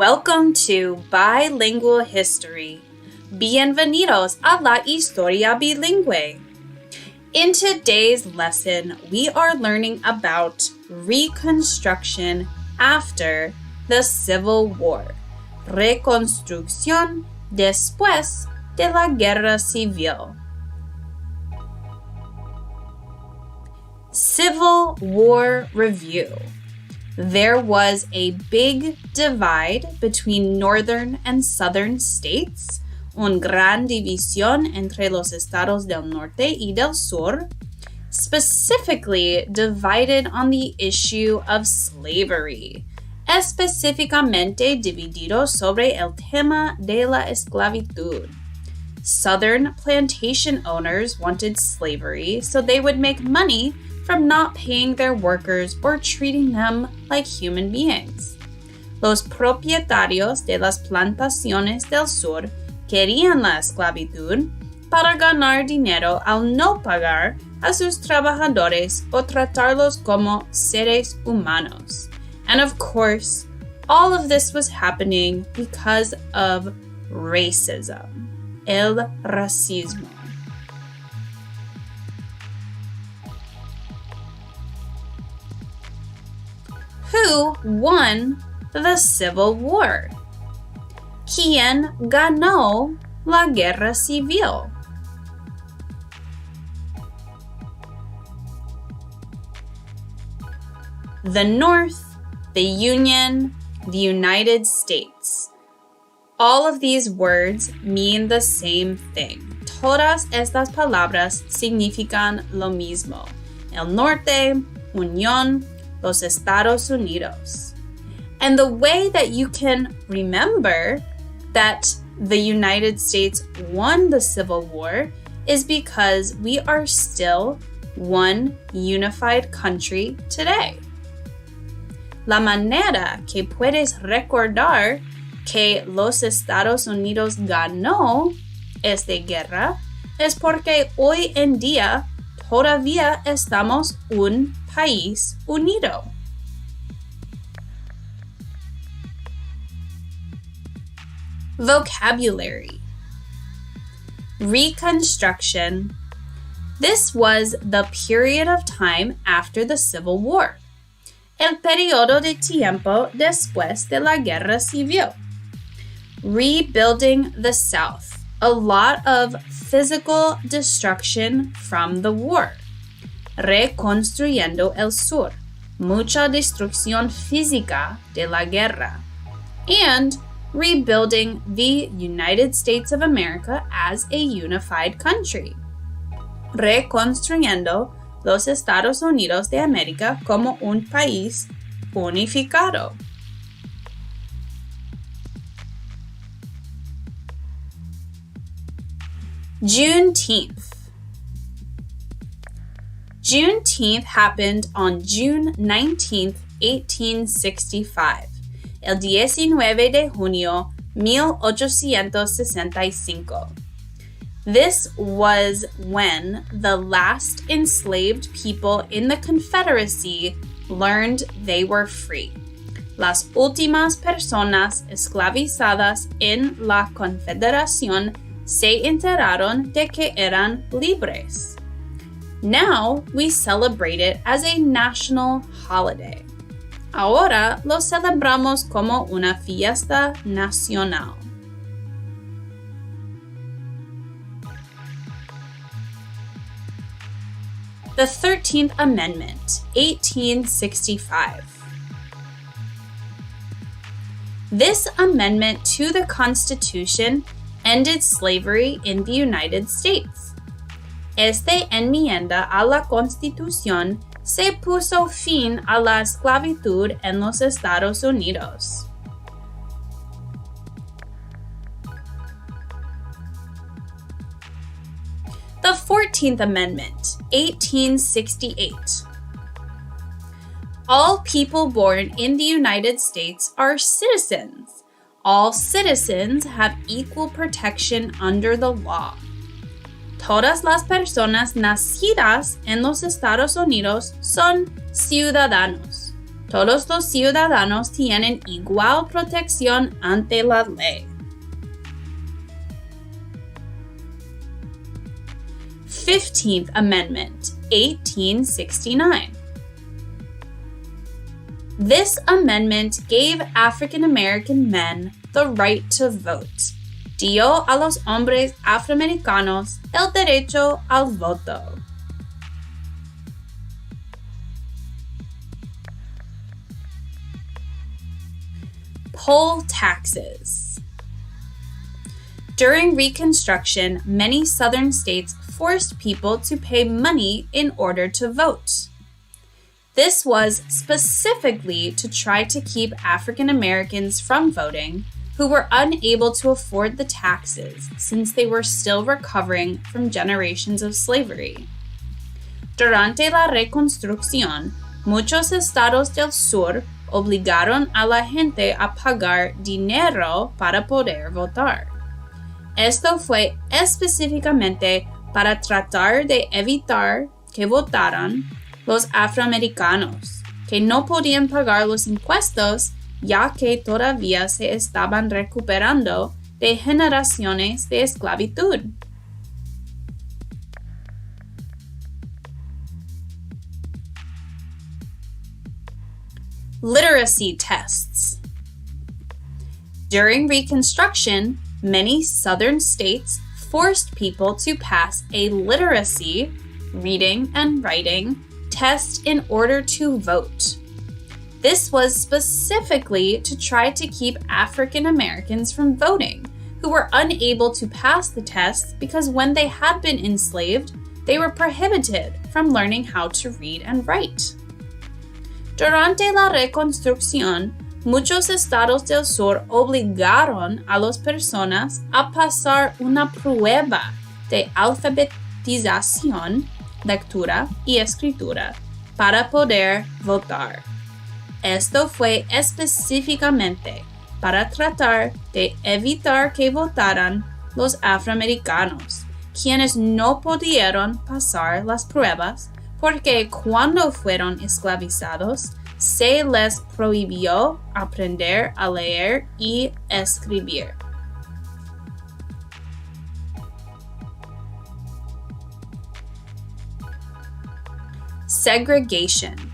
Welcome to Bilingual History. Bienvenidos a la historia bilingüe. In today's lesson, we are learning about Reconstruction after the Civil War. Reconstrucción después de la Guerra Civil. Civil War Review. There was a big divide between northern and southern states, una gran división entre los estados del norte y del sur, specifically divided on the issue of slavery, específicamente dividido sobre el tema de la esclavitud. Southern plantation owners wanted slavery so they would make money from not paying their workers or treating them like human beings. Los propietarios de las plantaciones del sur querían la esclavitud para ganar dinero al no pagar a sus trabajadores o tratarlos como seres humanos. And of course, all of this was happening because of racism, el racismo. Who won the Civil War? ¿Quién ganó la Guerra Civil? The North, the Union, the United States. All of these words mean the same thing. Todas estas palabras significan lo mismo. El Norte, Unión, los Estados Unidos. And the way that you can remember that the United States won the Civil War is because we are still one unified country today. La manera que puedes recordar que los Estados Unidos ganó esta guerra es porque hoy en día todavía estamos un país unido. Vocabulary. Reconstruction. This was the period of time after the Civil War. El periodo de tiempo después de la Guerra Civil. Rebuilding the South. A lot of physical destruction from the war. Reconstruyendo el Sur. Mucha destrucción física de la guerra. And rebuilding the United States of America as a unified country. Reconstruyendo los Estados Unidos de América como un país unificado. Juneteenth. Juneteenth happened on June 19, 1865, el 19 de junio 1865. This was when the last enslaved people in the Confederacy learned they were free. Las últimas personas esclavizadas en la Confederación se enteraron de que eran libres. Now we celebrate it as a national holiday. Ahora lo celebramos como una fiesta nacional. The 13th Amendment, 1865. This amendment to the Constitution ended slavery in the United States. Esta enmienda a la Constitución se puso fin a la esclavitud en los Estados Unidos. The 14th Amendment, 1868. All people born in the United States are citizens. All citizens have equal protection under the law. Todas las personas nacidas en los Estados Unidos son ciudadanos. Todos los ciudadanos tienen igual protección ante la ley. 15th Amendment, 1869. This amendment gave African American men the right to vote. Dio a los hombres afroamericanos el derecho al voto. Poll taxes. During Reconstruction, many southern states forced people to pay money in order to vote. This was specifically to try to keep African Americans from voting who were unable to afford the taxes since they were still recovering from generations of slavery. Durante la Reconstrucción, muchos estados del sur obligaron a la gente a pagar dinero para poder votar. Esto fue específicamente para tratar de evitar que votaran los afroamericanos, que no podían pagar los impuestos ya que todavía se estaban recuperando de generaciones de esclavitud. Literacy tests. During Reconstruction, many southern states forced people to pass a literacy, reading and writing, test in order to vote. This was specifically to try to keep African Americans from voting, who were unable to pass the test because when they had been enslaved, they were prohibited from learning how to read and write. Durante la Reconstrucción, muchos estados del sur obligaron a las personas a pasar una prueba de alfabetización, lectura y escritura para poder votar. Esto fue específicamente para tratar de evitar que votaran los afroamericanos, quienes no pudieron pasar las pruebas porque cuando fueron esclavizados, se les prohibió aprender a leer y escribir. Segregation.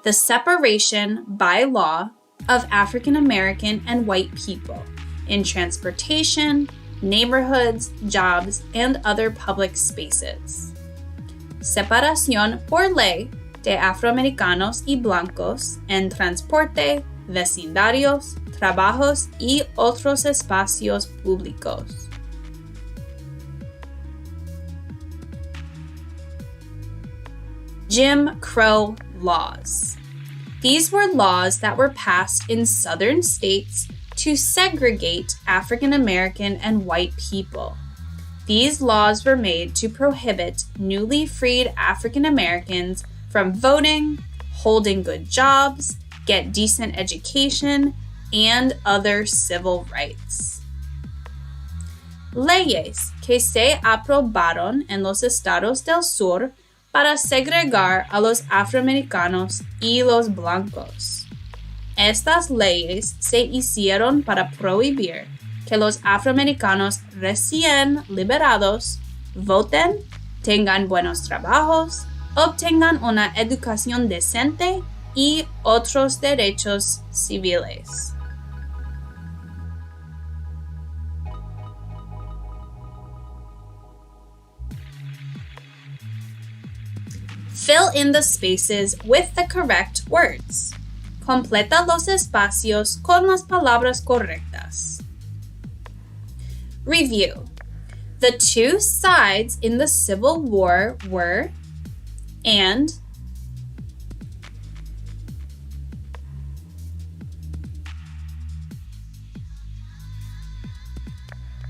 The separation by law of African American and white people in transportation, neighborhoods, jobs, and other public spaces. Separación por ley de afroamericanos y blancos en transporte, vecindarios, trabajos y otros espacios públicos. Jim Crow laws. These were laws that were passed in southern states to segregate African American and white people. These laws were made to prohibit newly freed African Americans from voting, holding good jobs, get decent education, and other civil rights. Leyes que se aprobaron en los estados del sur para segregar a los afroamericanos y los blancos. Estas leyes se hicieron para prohibir que los afroamericanos recién liberados voten, tengan buenos trabajos, obtengan una educación decente y otros derechos civiles. Fill in the spaces with the correct words. Completa los espacios con las palabras correctas. Review. The two sides in the Civil War were and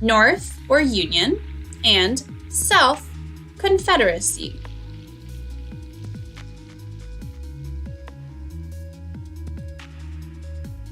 North or Union and South Confederacy.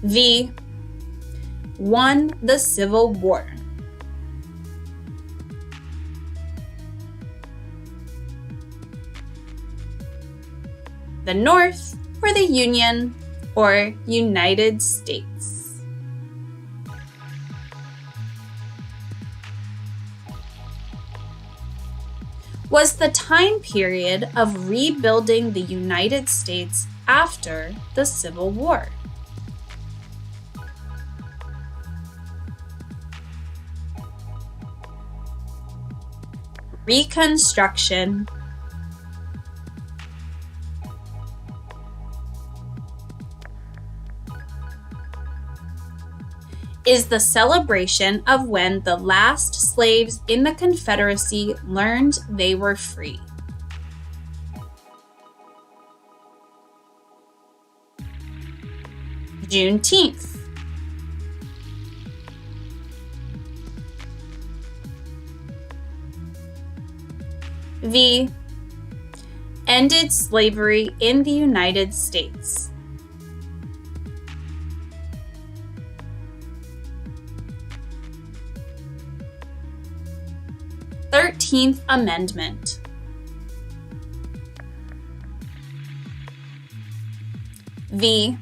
V. Won the Civil War. The North for the Union or United States. Was the time period of rebuilding the United States after the Civil War. Reconstruction. Is the celebration of when the last slaves in the Confederacy learned they were free. Juneteenth. V. Ended slavery in the United States. th Amendment. V.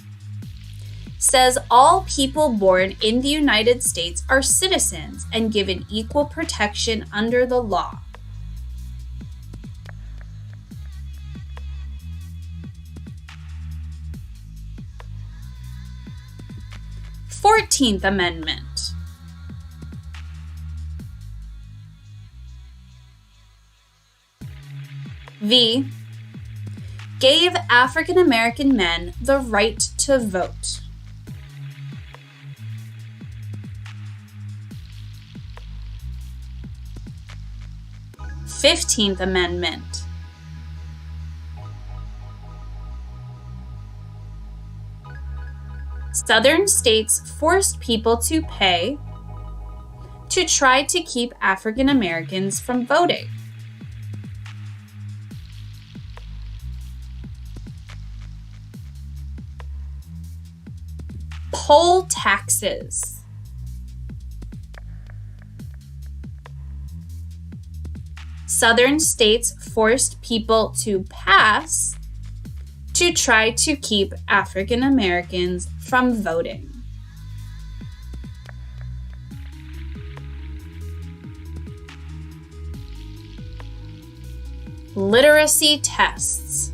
Says all people born in the United States are citizens and given equal protection under the law. th Amendment. V. Gave African American men the right to vote. th Amendment. Southern states forced people to pay to try to keep African Americans from voting. Poll taxes. Southern states forced people to pass to try to keep African Americans from voting. Literacy tests.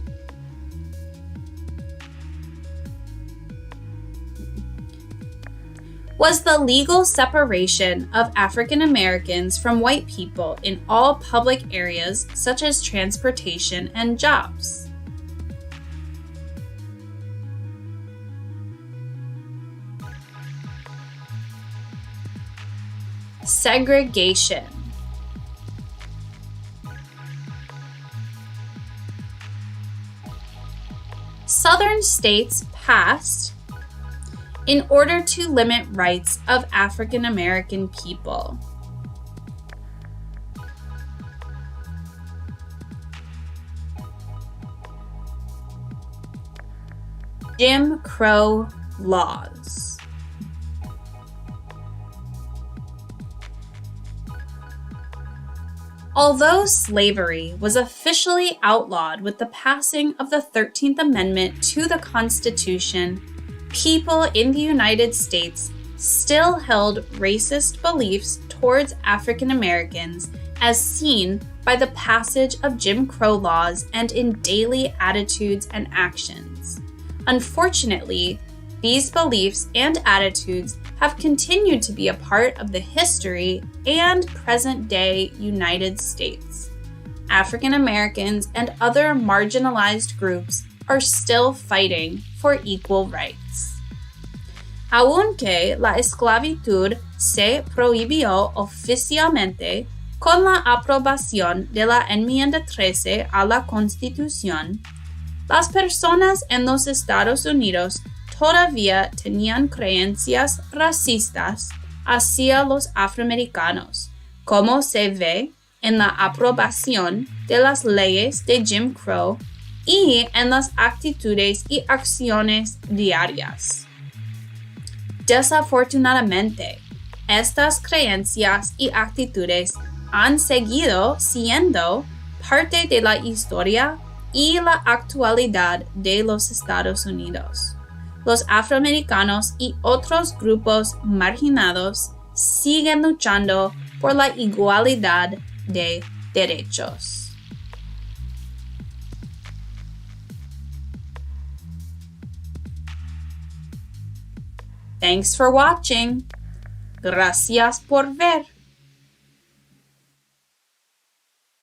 Was the legal separation of African Americans from white people in all public areas such as transportation and jobs. Segregation. Southern states passed in order to limit rights of African American people. Jim Crow laws. Although slavery was officially outlawed with the passing of the 13th Amendment to the Constitution, people in the United States still held racist beliefs towards African Americans as seen by the passage of Jim Crow laws and in daily attitudes and actions. Unfortunately, these beliefs and attitudes have continued to be a part of the history and present-day United States. African Americans and other marginalized groups are still fighting for equal rights. Aunque la esclavitud se prohibió oficialmente con la aprobación de la enmienda 13 a la Constitución, las personas en los Estados Unidos todavía tenían creencias racistas hacia los afroamericanos, como se ve en la aprobación de las leyes de Jim Crow y en las actitudes y acciones diarias. Desafortunadamente, estas creencias y actitudes han seguido siendo parte de la historia y la actualidad de los Estados Unidos. Los afroamericanos y otros grupos marginados siguen luchando por la igualdad de derechos. Thanks for watching. Gracias por ver.